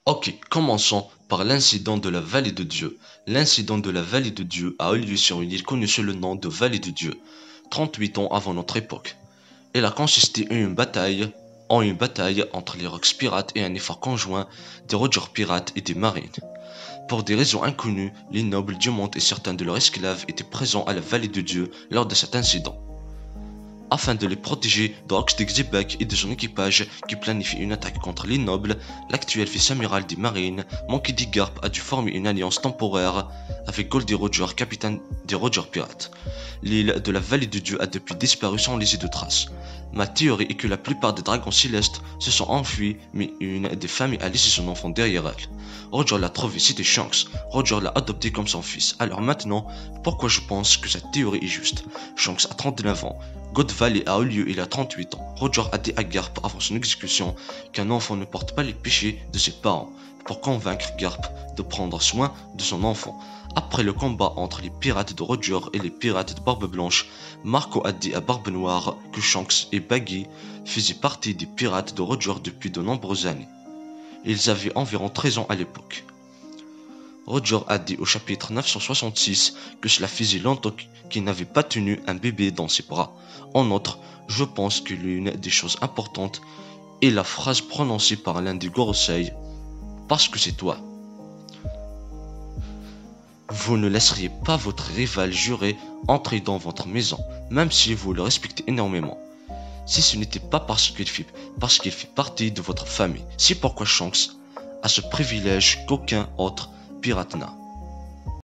Ok, commençons par l'incident de la Vallée de Dieu. L'incident de la Vallée de Dieu a eu lieu sur une île connue sous le nom de Vallée de Dieu, 38 ans avant notre époque. Elle a consisté en une bataille entre les Rogues pirates et un effort conjoint des Rogers pirates et des marines. Pour des raisons inconnues, les nobles du monde et certains de leurs esclaves étaient présents à la Vallée de Dieu lors de cet incident. Afin de les protéger de Roxdig Zebek et de son équipage qui planifie une attaque contre les nobles, l'actuel vice-amiral des marines, Monkey D. Garp, a dû former une alliance temporaire avec Goldie Roger, capitaine des Rogers Pirates. L'île de la Vallée de Dieu a depuis disparu sans laisser de traces. Ma théorie est que la plupart des dragons célestes se sont enfuis, mais une des familles a laissé son enfant derrière elle. Roger l'a trouvé, c'était Shanks. Roger l'a adopté comme son fils. Alors maintenant, pourquoi je pense que cette théorie est juste? Shanks a 39 ans. God Valley a eu lieu il a 38 ans. Roger a dit à Garp avant son exécution qu'un enfant ne porte pas les péchés de ses parents, pour convaincre Garp de prendre soin de son enfant. Après le combat entre les pirates de Roger et les pirates de Barbe Blanche, Marco a dit à Barbe Noire que Shanks et Baggy faisaient partie des pirates de Roger depuis de nombreuses années. Ils avaient environ 13 ans à l'époque. Roger a dit au chapitre 966 que cela faisait longtemps qu'il n'avait pas tenu un bébé dans ses bras. En outre, je pense que l'une des choses importantes est la phrase prononcée par l'un des Gorosei, parce que c'est toi. Vous ne laisseriez pas votre rival juré entrer dans votre maison, même si vous le respectez énormément. Si ce n'était pas parce qu'il fait partie de votre famille, c'est pourquoi Shanks a ce privilège qu'aucun autre pirate n'a.